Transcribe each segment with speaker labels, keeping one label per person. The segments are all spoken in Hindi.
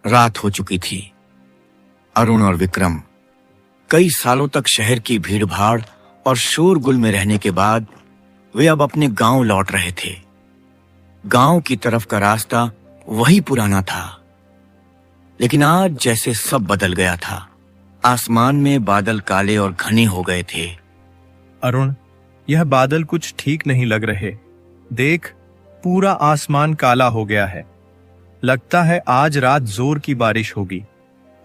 Speaker 1: रात हो चुकी थी। अरुण और विक्रम कई सालों तक शहर की भीड़भाड़ और शोरगुल में रहने के बाद वे अब अपने गांव लौट रहे थे। गांव की तरफ का रास्ता वही पुराना था, लेकिन आज जैसे सब बदल गया था। आसमान में बादल काले और घने हो गए थे।
Speaker 2: अरुण, यह बादल कुछ ठीक नहीं लग रहे। देख, पूरा आसमान काला हो गया है। लगता है आज रात जोर की बारिश होगी।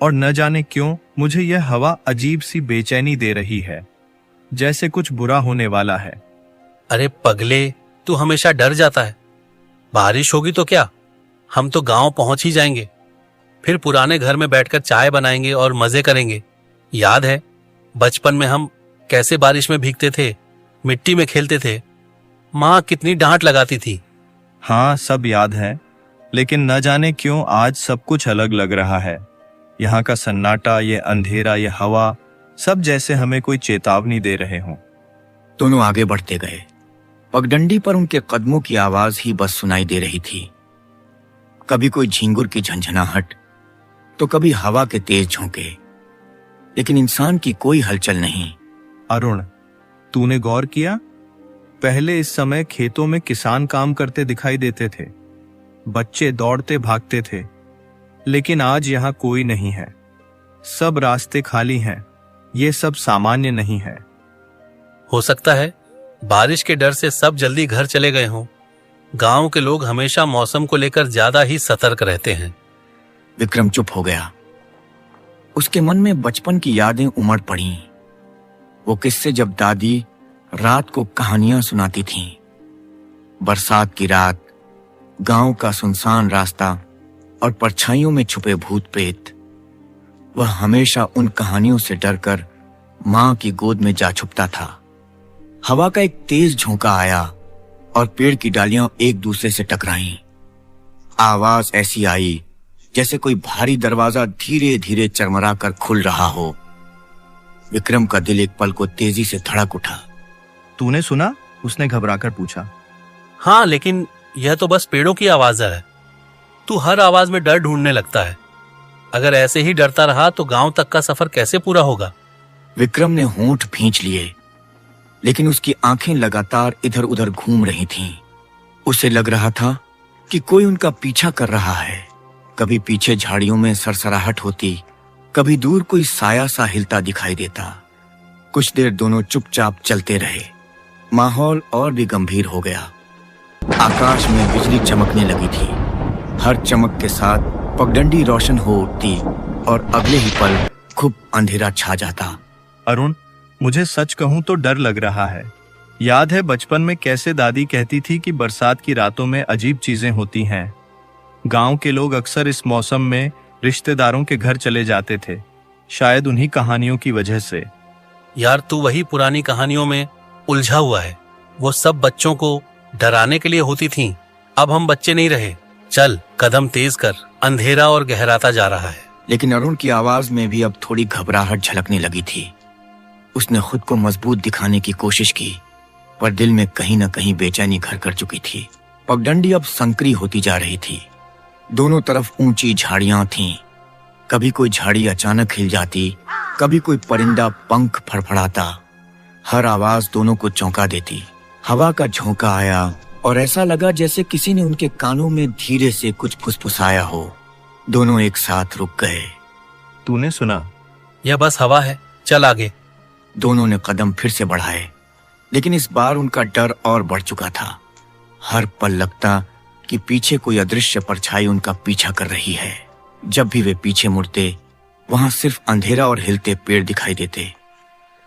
Speaker 2: और न जाने क्यों मुझे यह हवा अजीब सी बेचैनी दे रही है, जैसे कुछ बुरा होने वाला है।
Speaker 3: अरे पगले, तू हमेशा डर जाता है। बारिश होगी तो क्या, हम तो गांव पहुंच ही जाएंगे। फिर पुराने घर में बैठकर चाय बनाएंगे और मजे करेंगे। याद है बचपन में हम कैसे बारिश में भीगते थे, मिट्टी में खेलते थे। माँ कितनी डांट लगाती थी।
Speaker 2: हाँ, सब याद है, लेकिन न जाने क्यों आज सब कुछ अलग लग रहा है। यहाँ का सन्नाटा, ये अंधेरा, ये हवा, सब जैसे हमें कोई चेतावनी दे रहे हों।
Speaker 1: दोनों आगे बढ़ते गए। पगडंडी पर उनके कदमों की आवाज ही बस सुनाई दे रही थी। कभी कोई झिंगुर की झंझनाहट, तो कभी हवा के तेज झोंके, लेकिन इंसान की कोई हलचल नहीं।
Speaker 2: अरुण, तूने गौर किया? पहले इस समय खेतों में किसान काम करते दिखाई देते थे। बच्चे दौड़ते भागते थे, लेकिन आज यहाँ कोई नहीं है। सब रास्ते खाली हैं। ये सब सामान्य नहीं है।
Speaker 3: हो सकता है बारिश के डर से सब जल्दी घर चले गए हों। गांव के लोग हमेशा मौसम को लेकर ज्यादा ही सतर्क रहते हैं।
Speaker 1: विक्रम चुप हो गया। उसके मन में बचपन की यादें उमड़ पड़ी। वो किस्से जब दादी रात को कहानियां सुनाती थीं। बरसात की रात, गांव का सुनसान रास्ता और परछाइयों में छुपे भूत प्रेत। वह हमेशा उन कहानियों से डरकर मां की गोद में जा छुपता था। हवा का एक तेज झोंका आया और पेड़ की डालियां एक दूसरे से टकराईं। आवाज ऐसी आई जैसे कोई भारी दरवाजा धीरे धीरे चरमरा कर खुल रहा हो। विक्रम का दिल एक पल को तेजी से धड़क उठा।
Speaker 2: तूने सुना? उसने घबराकर पूछा।
Speaker 3: हाँ, लेकिन यह तो बस पेड़ों की आवाज है। तू हर आवाज में डर ढूंढने लगता है। अगर ऐसे ही डरता रहा तो गांव तक का सफर कैसे पूरा होगा?
Speaker 1: विक्रम ने होंठ भींच लिए, लेकिन उसकी आंखें लगातार इधर उधर घूम रही थीं। उसे लग रहा था कि कोई उनका पीछा कर रहा है। कभी पीछे झाड़ियों में सरसराहट होती, कभी दूर कोई साया सा हिलता दिखाई देता। कुछ देर दोनों चुपचाप चलते रहे। माहौल और भी गंभीर हो गया। आकाश में बिजली चमकने लगी थी। हर चमक के साथ पगडंडी रोशन हो उठती और अगले ही पल खूब अंधेरा छा जाता।
Speaker 2: अरुण, मुझे सच कहूं तो डर लग रहा है। याद है बचपन में कैसे दादी कहती थी कि बरसात की रातों में अजीब चीजें होती हैं। गांव के लोग अक्सर इस मौसम में रिश्तेदारों के घर चले जाते थे, शायद उन्हीं कहानियों की वजह से।
Speaker 3: यार, तू वही पुरानी कहानियों में उलझा हुआ है। वो सब बच्चों को डराने के लिए होती थीं। अब हम बच्चे नहीं रहे। चल, कदम तेज कर, अंधेरा और गहराता जा रहा है।
Speaker 1: लेकिन अरुण की आवाज में भी अब थोड़ी घबराहट झलकने लगी थी। उसने खुद को मजबूत दिखाने की कोशिश की, पर दिल में कहीं न कहीं बेचैनी घर कर चुकी थी। पगडंडी अब संकरी होती जा रही थी। दोनों तरफ ऊंची झाड़ियां थीं। कभी कोई झाड़ी अचानक हिल जाती, कभी कोई परिंदा पंख फड़फड़ाता। हर आवाज दोनों को चौंका देती। हवा का झोंका आया और ऐसा लगा जैसे किसी ने उनके कानों में धीरे से कुछ फुसफुसाया हो। दोनों एक साथ रुक गए।
Speaker 2: तूने सुना?
Speaker 3: यह बस हवा है, चल आगे।
Speaker 1: दोनों ने कदम फिर से बढ़ाए, लेकिन इस बार उनका डर और बढ़ चुका था। हर पल लगता कि पीछे कोई अदृश्य परछाई उनका पीछा कर रही है। जब भी वे पीछे मुड़ते, वहां सिर्फ अंधेरा और हिलते पेड़ दिखाई देते।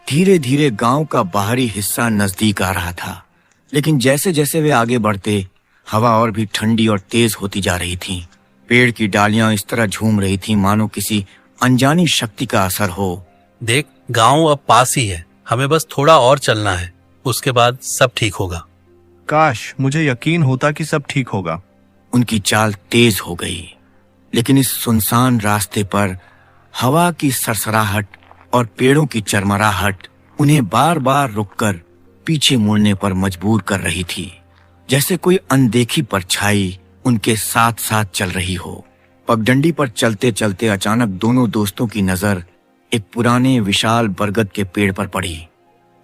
Speaker 1: धीरे धीरे गांव का बाहरी हिस्सा नजदीक आ रहा था, लेकिन जैसे जैसे वे आगे बढ़ते, हवा और भी ठंडी और तेज होती जा रही थी। पेड़ की डालियां इस तरह झूम रही थी मानो किसी अनजानी शक्ति का असर हो।
Speaker 3: देख, गांव अब पास ही है। हमें बस थोड़ा और चलना है, उसके बाद सब ठीक होगा।
Speaker 2: काश मुझे यकीन होता कि सब ठीक होगा।
Speaker 1: उनकी चाल तेज हो गई, लेकिन इस सुनसान रास्ते पर हवा की सरसराहट और पेड़ों की चरमराहट उन्हें बार बार रुककर पीछे मुड़ने पर मजबूर कर रही थी, जैसे कोई अनदेखी परछाई उनके साथ साथ चल रही हो। पगडंडी पर चलते चलते अचानक दोनों दोस्तों की नजर एक पुराने विशाल बरगद के पेड़ पर पड़ी।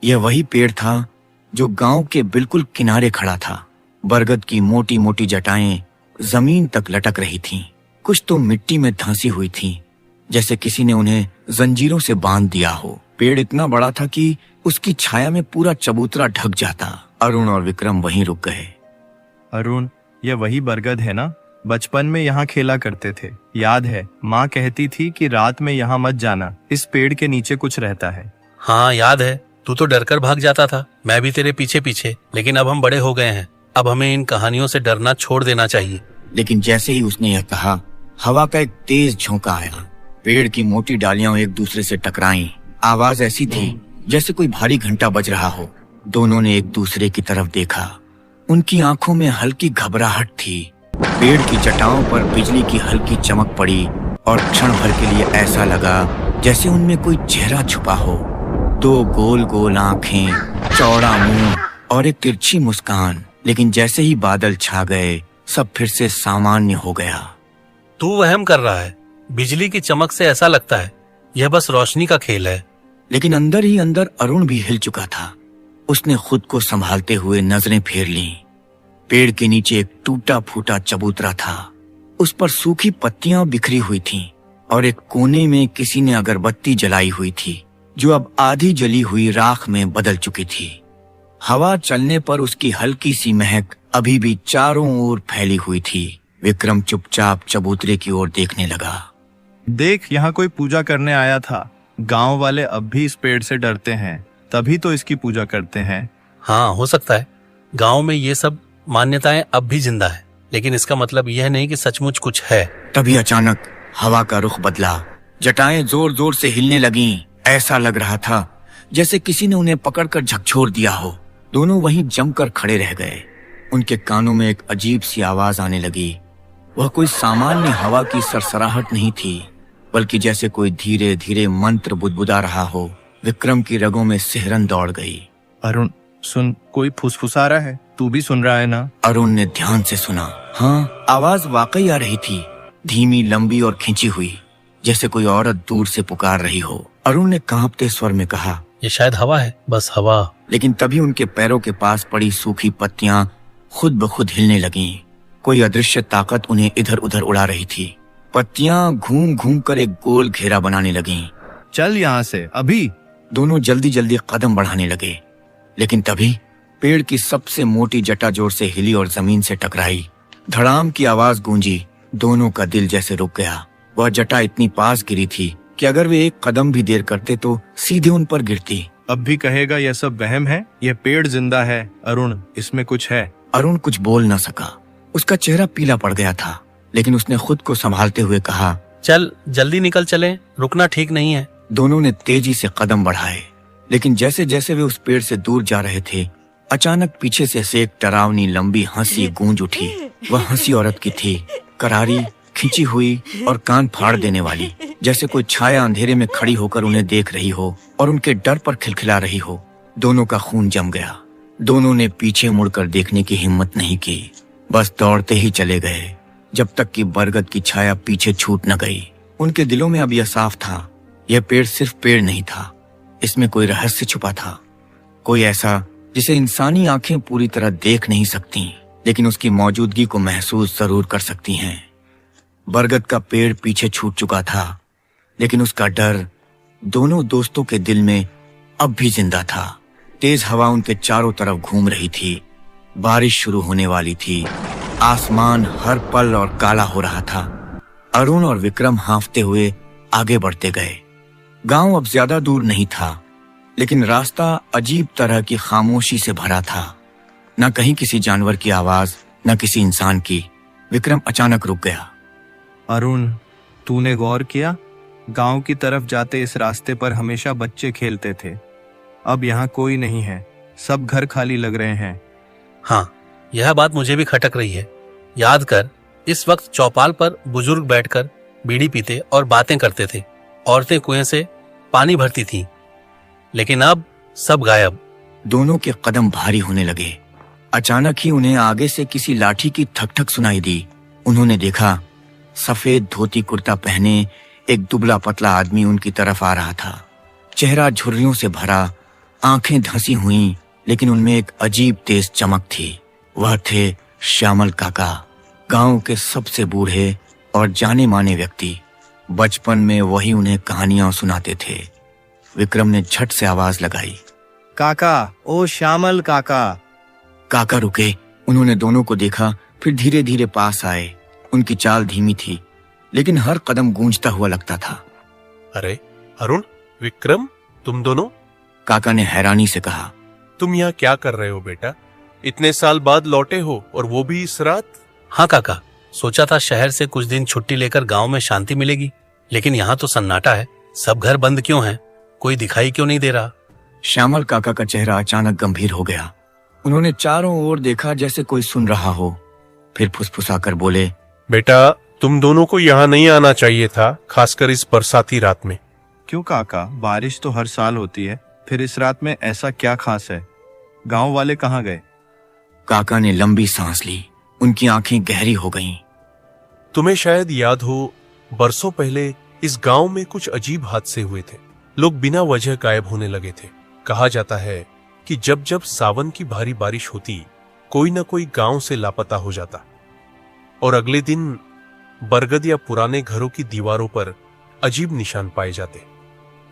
Speaker 1: यह वही पेड़ था जो गांव के बिल्कुल किनारे खड़ा था। बरगद की मोटी मोटी जटाएं जमीन तक लटक रही थीं। कुछ तो मिट्टी में धंसी हुई थीं, जैसे किसी ने उन्हें जंजीरों से बांध दिया हो। पेड़ इतना बड़ा था कि उसकी छाया में पूरा चबूतरा ढक जाता। अरुण और विक्रम वहीं रुक गए।
Speaker 2: अरुण, यह वही बरगद है ना? बचपन में यहाँ खेला करते थे, याद है? माँ कहती थी कि रात में यहाँ मत जाना, इस पेड़ के नीचे कुछ रहता है।
Speaker 3: हाँ याद है, तू तो डरकर भाग जाता था, मैं भी तेरे पीछे पीछे। लेकिन अब हम बड़े हो गए हैं, अब हमें इन कहानियों से डरना छोड़ देना चाहिए।
Speaker 1: लेकिन जैसे ही उसने यह कहा, हवा का एक तेज झोंका आया। पेड़ की मोटी डालियां एक दूसरे से टकराईं। आवाज ऐसी थी जैसे कोई भारी घंटा बज रहा हो। दोनों ने एक दूसरे की तरफ देखा। उनकी आंखों में हल्की घबराहट थी। पेड़ की जटाओं पर बिजली की हल्की चमक पड़ी और क्षण भर के लिए ऐसा लगा जैसे उनमें कोई चेहरा छुपा हो। दो गोल गोल आंखें, चौड़ा मुंह और एक तिरछी मुस्कान। लेकिन जैसे ही बादल छा गए, सब फिर से सामान्य हो गया।
Speaker 3: तू वहम कर रहा है, बिजली की चमक से ऐसा लगता है यह बस रोशनी का खेल है।
Speaker 1: लेकिन अंदर ही अंदर अरुण भी हिल चुका था। उसने खुद को संभालते हुए नजरें फेर लीं। पेड़ के नीचे एक टूटा फूटा चबूतरा था। उस पर सूखी पत्तियां बिखरी हुई थीं और एक कोने में किसी ने अगरबत्ती जलाई हुई थी, जो अब आधी जली हुई राख में बदल चुकी थी। हवा चलने पर उसकी हल्की सी महक अभी भी चारों ओर फैली हुई थी। विक्रम चुपचाप चबूतरे की ओर देखने लगा।
Speaker 2: देख, यहाँ कोई पूजा करने आया था। गांव वाले अब भी इस पेड़ से डरते हैं, तभी तो इसकी पूजा करते हैं।
Speaker 3: हाँ हो सकता है, गांव में ये सब मान्यताएं अब भी जिंदा है, लेकिन इसका मतलब यह नहीं कि सचमुच कुछ है।
Speaker 1: तभी अचानक हवा का रुख बदला। जटाएं जोर जोर से हिलने लगीं। ऐसा लग रहा था जैसे किसी ने उन्हें पकड़कर झकझोर दिया हो। दोनों वहीं जमकर खड़े रह गए। उनके कानों में एक अजीब सी आवाज आने लगी। वह कोई सामान्य हवा की सरसराहट नहीं थी, बल्कि जैसे कोई धीरे धीरे मंत्र बुदबुदा रहा हो। विक्रम की रगों में सिहरन दौड़ गई।
Speaker 2: अरुण सुन, कोई फुसफुसा रहा है, तू भी सुन रहा है ना?
Speaker 1: अरुण ने ध्यान से सुना। हाँ, आवाज वाकई आ रही थी, धीमी, लंबी और खिंची हुई, जैसे कोई औरत दूर से पुकार रही हो। अरुण ने कांपते स्वर में कहा,
Speaker 3: ये शायद हवा है, बस हवा।
Speaker 1: लेकिन तभी उनके पैरों के पास पड़ी सूखी पत्तियां खुद ब खुद हिलने लगीं। कोई अदृश्य ताकत उन्हें इधर उधर उड़ा रही थी। पत्तियां घूम घूम कर एक गोल घेरा बनाने लगीं।
Speaker 2: चल यहाँ से अभी।
Speaker 1: दोनों जल्दी जल्दी कदम बढ़ाने लगे। लेकिन तभी पेड़ की सबसे मोटी जटा जोर से हिली और जमीन से टकराई। धड़ाम की आवाज गूंजी। दोनों का दिल जैसे रुक गया। वह जटा इतनी पास गिरी थी कि अगर वे एक कदम भी देर करते तो सीधे उन पर गिरती।
Speaker 2: अब भी कहेगा यह सब वहम है? यह पेड़ जिंदा है अरुण, इसमें कुछ है।
Speaker 1: अरुण कुछ बोल न सका। उसका चेहरा पीला पड़ गया था, लेकिन उसने खुद को संभालते हुए कहा,
Speaker 3: चल जल्दी निकल चलें, रुकना ठीक नहीं है।
Speaker 1: दोनों ने तेजी से कदम बढ़ाए, लेकिन जैसे जैसे वे उस पेड़ से दूर जा रहे थे, अचानक पीछे से एक डरावनी लंबी हंसी गूंज उठी। वह हंसी औरत की थी, करारी, खिंची हुई और कान फाड़ देने वाली, जैसे कोई छाया अंधेरे में खड़ी होकर उन्हें देख रही हो और उनके डर पर खिलखिला रही हो। दोनों का खून जम गया। दोनों ने पीछे मुड़कर देखने की हिम्मत नहीं की, बस दौड़ते ही चले गए, जब तक कि बरगद की छाया पीछे छूट न गई। उनके दिलों में अब यह साफ था, यह पेड़ सिर्फ पेड़ नहीं था, इसमें कोई रहस्य छुपा था, कोई ऐसा जिसे इंसानी आंखें पूरी तरह देख नहीं सकती, लेकिन उसकी मौजूदगी को महसूस जरूर कर सकती हैं। बरगद का पेड़ पीछे छूट चुका था, लेकिन उसका डर दोनों दोस्तों के दिल में अब भी जिंदा था। तेज हवा उनके चारों तरफ घूम रही थी। बारिश शुरू होने वाली थी। आसमान हर पल और काला हो रहा था। अरुण और विक्रम हांफते हुए आगे बढ़ते गए। गांव अब ज्यादा दूर नहीं था, लेकिन रास्ता अजीब तरह की खामोशी से भरा था। न कहीं किसी जानवर की आवाज, न किसी इंसान की। विक्रम अचानक रुक गया।
Speaker 2: अरुण, तूने गौर किया? गांव की तरफ जाते इस रास्ते पर हमेशा बच्चे खेलते थे। अब यहाँ कोई नहीं है, सब घर खाली लग रहे हैं।
Speaker 3: हाँ, यह बात मुझे भी खटक रही है। याद कर, इस वक्त चौपाल पर बुजुर्ग बैठकर बीड़ी पीते और बातें करते थे। औरतें कुएं से पानी भरती थीं, लेकिन अब सब गायब।
Speaker 1: दोनों के कदम भारी होने लगे। अचानक ही उन्हें आगे से किसी लाठी की ठक ठक सुनाई दी। उन्होंने देखा, सफेद धोती कुर्ता पहने एक दुबला पतला आदमी उनकी तरफ आ रहा था। चेहरा झुर्रियों से भरा, आंखें धंसी हुई, लेकिन उनमें एक अजीब तेज चमक थी। वह थे श्यामल काका, गांव के सबसे बूढ़े और जाने माने व्यक्ति। बचपन में वही उन्हें कहानियां सुनाते थे। विक्रम ने झट से आवाज लगाई,
Speaker 2: काका, ओ श्यामल काका।
Speaker 1: काका रुके। उन्होंने दोनों को देखा, फिर धीरे धीरे पास आए। उनकी चाल धीमी थी, लेकिन हर कदम गूंजता हुआ लगता था।
Speaker 4: अरे अरुण, विक्रम, तुम दोनों?
Speaker 1: काका ने हैरानी से कहा,
Speaker 4: तुम यहाँ क्या कर रहे हो बेटा? इतने साल बाद लौटे हो और वो भी इस रात?
Speaker 3: हाँ काका, सोचा था शहर से कुछ दिन छुट्टी लेकर गांव में शांति मिलेगी, लेकिन यहाँ तो सन्नाटा है। सब घर बंद क्यों हैं? कोई दिखाई क्यों नहीं दे रहा?
Speaker 1: श्यामल काका का चेहरा अचानक गंभीर हो गया। उन्होंने चारों ओर देखा जैसे कोई सुन रहा हो, फिर फुसफुसाकर बोले,
Speaker 4: बेटा, तुम दोनों को यहाँ नहीं आना चाहिए था, खासकर इस बरसाती रात में।
Speaker 2: क्यों काका, बारिश तो हर साल होती है, फिर इस रात में ऐसा क्या खास है? गांव वाले कहाँ गए?
Speaker 1: काका ने लंबी सांस ली। उनकी आंखें गहरी हो गईं।
Speaker 4: तुम्हें शायद याद हो, बरसों पहले इस गांव में कुछ अजीब हादसे हुए थे। लोग बिना वजह गायब होने लगे थे। कहा जाता है कि जब जब सावन की भारी बारिश होती, कोई न कोई गांव से लापता हो जाता और अगले दिन बरगद या पुराने घरों की दीवारों पर अजीब निशान पाए जाते।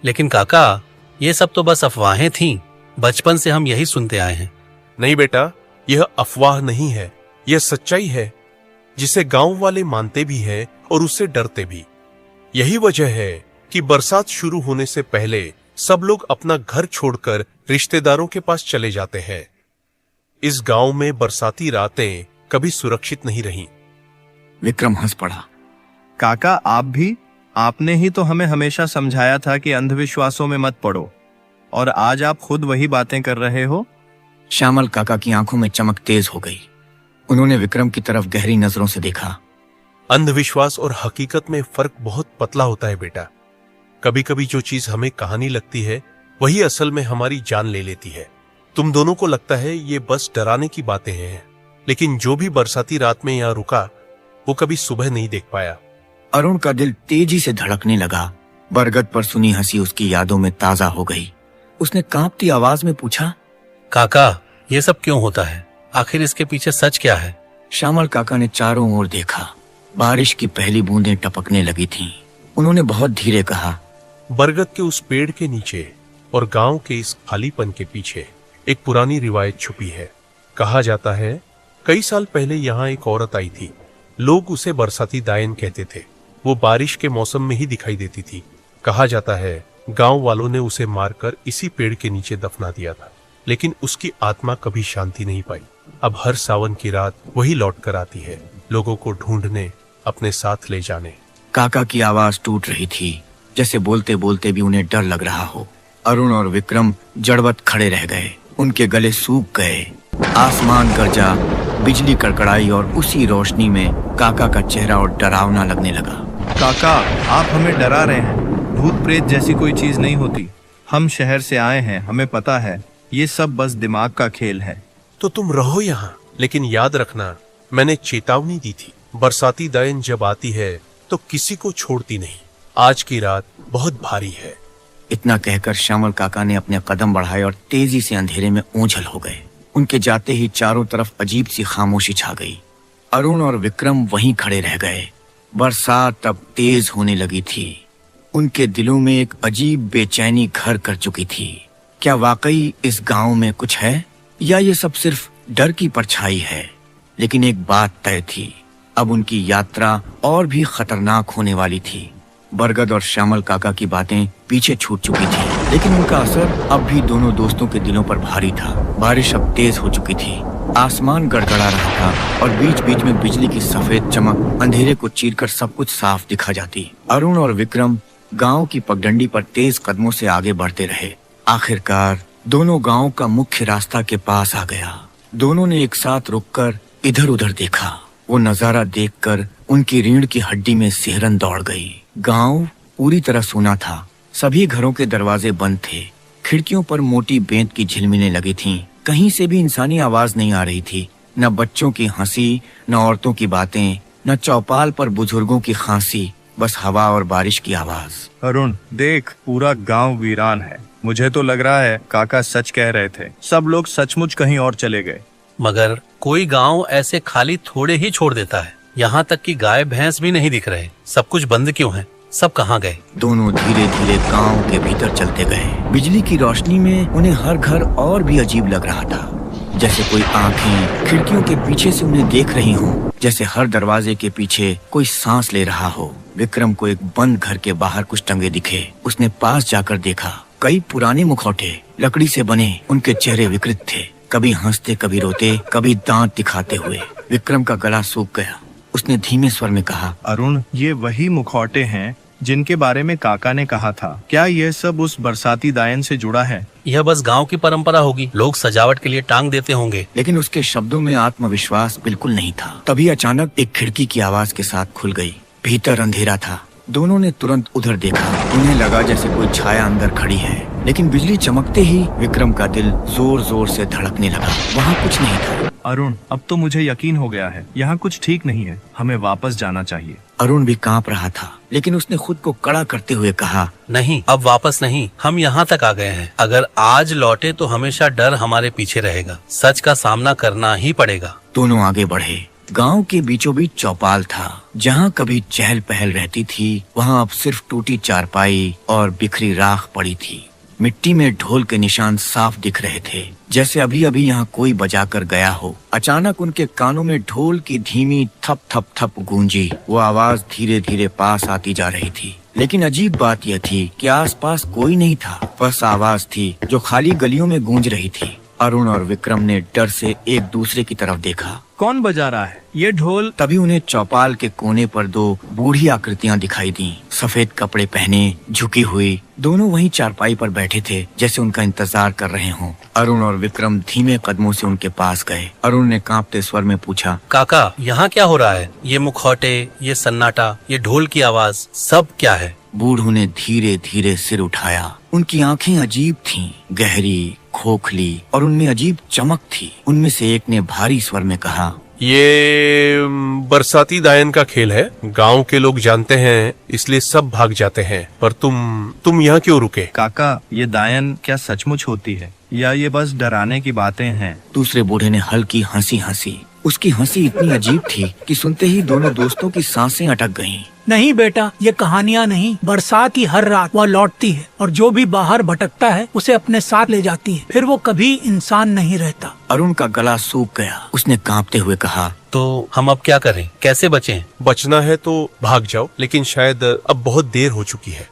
Speaker 3: लेकिन काका, ये सब तो बस अफवाहें थीं। बचपन से हम यही सुनते आए हैं।
Speaker 4: नहीं बेटा, यह अफवाह नहीं है, यह सच्चाई है जिसे गांव वाले मानते भी हैं और उससे डरते भी। यही वजह है कि बरसात शुरू होने से पहले सब लोग अपना घर छोड़कर रिश्तेदारों के पास चले जाते हैं। इस गांव में बरसाती रातें कभी सुरक्षित नहीं रहीं।
Speaker 1: विक्रम हंस पड़ा।
Speaker 2: काका, आप भी? आपने ही तो हमें हमेशा समझाया था कि अंधविश्वासों में मत पड़ो, और आज आप खुद वही बातें कर रहे हो।
Speaker 1: श्यामल काका की आंखों में चमक तेज हो गई। उन्होंने विक्रम की तरफ गहरी नजरों से देखा।
Speaker 4: अंधविश्वास और हकीकत में फर्क बहुत पतला होता है बेटा। कभी कभी जो चीज हमें कहानी लगती है, वही असल में हमारी जान ले लेती है। तुम दोनों को लगता है ये बस डराने की बातें हैं, लेकिन जो भी बरसाती रात में यहाँ रुका, वो कभी सुबह नहीं देख पाया।
Speaker 1: अरुण का दिल तेजी से धड़कने लगा। बरगद पर सुनी हंसी उसकी यादों में ताजा हो गई। उसने कांपती आवाज में पूछा,
Speaker 3: काका, ये सब क्यों होता है? आखिर इसके पीछे सच क्या है?
Speaker 1: श्यामल काका ने चारों ओर देखा। बारिश की पहली बूंदें टपकने लगी थीं। उन्होंने बहुत धीरे कहा,
Speaker 4: बरगद के उस पेड़ के नीचे और गांव के इस खालीपन के पीछे एक पुरानी रिवायत छुपी है। कहा जाता है, कई साल पहले यहाँ एक औरत आई थी। लोग उसे बरसाती दायन कहते थे। वो बारिश के मौसम में ही दिखाई देती थी। कहा जाता है, गांव वालों ने उसे मारकर इसी पेड़ के नीचे दफना दिया था, लेकिन उसकी आत्मा कभी शांति नहीं पाई। अब हर सावन की रात वही लौट कर आती है, लोगों को ढूंढने, अपने साथ ले जाने।
Speaker 1: काका की आवाज टूट रही थी, जैसे बोलते बोलते भी उन्हें डर लग रहा हो। अरुण और विक्रम जड़वत खड़े रह गए। उनके गले सूख गए। आसमान गरजा, बिजली कड़कड़ाई और उसी रोशनी में काका का चेहरा और डरावना लगने लगा।
Speaker 2: काका, आप हमें डरा रहे हैं। भूत प्रेत जैसी कोई चीज नहीं होती। हम शहर से आए हैं, हमें पता है ये सब बस दिमाग का खेल है।
Speaker 4: तो तुम रहो यहाँ, लेकिन याद रखना, मैंने चेतावनी दी थी, बरसाती दायन जब आती है तो किसी को छोड़ती नहीं। आज की रात बहुत भारी है।
Speaker 1: इतना कहकर श्यामल काका ने अपने कदम बढ़ाए और तेजी से अंधेरे में ओझल हो गए। उनके जाते ही चारों तरफ अजीब सी खामोशी छा गई। अरुण और विक्रम वहीं खड़े रह गए। बरसात अब तेज होने लगी थी। उनके दिलों में एक अजीब बेचैनी घर कर चुकी थी। क्या वाकई इस गांव में कुछ है, या ये सब सिर्फ डर की परछाई है? लेकिन एक बात तय थी, अब उनकी यात्रा और भी खतरनाक होने वाली थी। बरगद और श्यामल काका की बातें पीछे छूट चुकी थी, लेकिन उनका असर अब भी दोनों दोस्तों के दिलों पर भारी था। बारिश अब तेज हो चुकी थी। आसमान गड़गड़ा रहा था और बीच बीच में बिजली की सफेद चमक अंधेरे को चीरकर सब कुछ साफ दिखा जाती। अरुण और विक्रम गांव की पगडंडी पर तेज कदमों से आगे बढ़ते रहे। आखिरकार दोनों गांव का मुख्य रास्ता के पास आ गया। दोनों ने एक साथ रुककर इधर उधर देखा। वो नजारा देखकर उनकी रीढ़ की हड्डी में सिहरन दौड़ गई। गांव पूरी तरह सूना था। सभी घरों के दरवाजे बंद थे। खिड़कियों पर मोटी बेंत की झिलमिलें लगी थीं। कहीं से भी इंसानी आवाज नहीं आ रही थी। न बच्चों की हंसी, न औरतों की बातें, न चौपाल पर बुजुर्गों की खांसी, बस हवा और बारिश की आवाज।
Speaker 2: अरुण देख, पूरा गांव वीरान है। मुझे तो लग रहा है काका सच कह रहे थे, सब लोग सचमुच कहीं और चले गए।
Speaker 3: मगर कोई गांव ऐसे खाली थोड़े ही छोड़ देता है। यहाँ तक कि गाय भैंस भी नहीं दिख रहे। सब कुछ बंद क्यों है? सब कहाँ गए?
Speaker 1: दोनों धीरे धीरे गांव के भीतर चलते गए। बिजली की रोशनी में उन्हें हर घर और भी अजीब लग रहा था, जैसे कोई आंखें खिड़कियों के पीछे से उन्हें देख रही हों, जैसे हर दरवाजे के पीछे कोई सांस ले रहा हो। विक्रम को एक बंद घर के बाहर कुछ टंगे दिखे। उसने पास जाकर देखा, कई पुराने मुखौटे लकड़ी से बने। उनके चेहरे विकृत थे, कभी हंसते, कभी रोते, कभी दांत दिखाते हुए। विक्रम का गला सूख गया। उसने धीमे स्वर में कहा,
Speaker 2: अरुण, ये वही मुखौटे हैं जिनके बारे में काका ने कहा था। क्या यह सब उस बरसाती दायन से जुड़ा है?
Speaker 3: यह बस गांव की परंपरा होगी। लोग सजावट के लिए टांग देते होंगे।
Speaker 1: लेकिन उसके शब्दों में आत्मविश्वास बिल्कुल नहीं था। तभी अचानक एक खिड़की की आवाज के साथ खुल गई। भीतर अंधेरा था। दोनों ने तुरंत उधर देखा। उन्हें लगा जैसे कोई छाया अंदर खड़ी है। लेकिन बिजली चमकते ही विक्रम का दिल जोर जोर से धड़कने लगा। वहाँ कुछ नहीं था।
Speaker 2: अरुण, अब तो मुझे यकीन हो गया है, यहाँ कुछ ठीक नहीं है। हमें वापस जाना चाहिए।
Speaker 1: अरुण भी कांप रहा था, लेकिन उसने खुद को कड़ा करते हुए कहा,
Speaker 3: नहीं, अब वापस नहीं। हम यहाँ तक आ गए हैं। अगर आज लौटे तो हमेशा डर हमारे पीछे रहेगा। सच का सामना करना ही पड़ेगा।
Speaker 1: दोनों आगे बढ़े। गांव के बीचों बीच चौपाल था। जहाँ कभी चहल पहल रहती थी, वहाँ अब सिर्फ टूटी चारपाई और बिखरी राख पड़ी थी। मिट्टी में ढोल के निशान साफ दिख रहे थे, जैसे अभी अभी यहाँ कोई बजाकर गया हो। अचानक उनके कानों में ढोल की धीमी थप थप थप गूंजी। वो आवाज धीरे धीरे पास आती जा रही थी। लेकिन अजीब बात यह थी कि आसपास कोई नहीं था। बस आवाज थी जो खाली गलियों में गूंज रही थी। अरुण और विक्रम ने डर से एक दूसरे की तरफ देखा।
Speaker 2: कौन बजा रहा है ये ढोल?
Speaker 1: तभी उन्हें चौपाल के कोने पर दो बूढ़ी आकृतियां दिखाई दी। सफेद कपड़े पहने, झुकी हुई। दोनों वहीं चारपाई पर बैठे थे, जैसे उनका इंतजार कर रहे हों। अरुण और विक्रम धीमे कदमों से उनके पास गए। अरुण ने कांपते स्वर में पूछा,
Speaker 3: काका, यहाँ क्या हो रहा है? ये मुखौटे, ये सन्नाटा, ये ढोल की आवाज, सब क्या है?
Speaker 1: बूढ़ों ने धीरे धीरे सिर उठाया। उनकी आंखें अजीब थीं, गहरी, खोखली, और उनमें अजीब चमक थी। उनमें से एक ने भारी स्वर में कहा,
Speaker 4: ये बरसाती दायन का खेल है। गांव के लोग जानते हैं, इसलिए सब भाग जाते हैं। पर तुम यहाँ क्यों रुके?
Speaker 2: काका, ये दायन क्या सचमुच होती है या ये बस डराने की बातें हैं?
Speaker 1: दूसरे बूढ़े ने हल्की हंसी हंसी। उसकी हंसी इतनी अजीब थी कि सुनते ही दोनों दोस्तों की सांसें अटक गईं।
Speaker 5: नहीं बेटा, ये कहानियाँ नहीं। बरसात की हर रात वह लौटती है और जो भी बाहर भटकता है उसे अपने साथ ले जाती है। फिर वो कभी इंसान नहीं रहता।
Speaker 1: अरुण का गला सूख गया। उसने कांपते हुए कहा,
Speaker 3: तो हम अब क्या करें? कैसे बचें?
Speaker 4: बचना है तो भाग जाओ, लेकिन शायद अब बहुत देर हो चुकी है।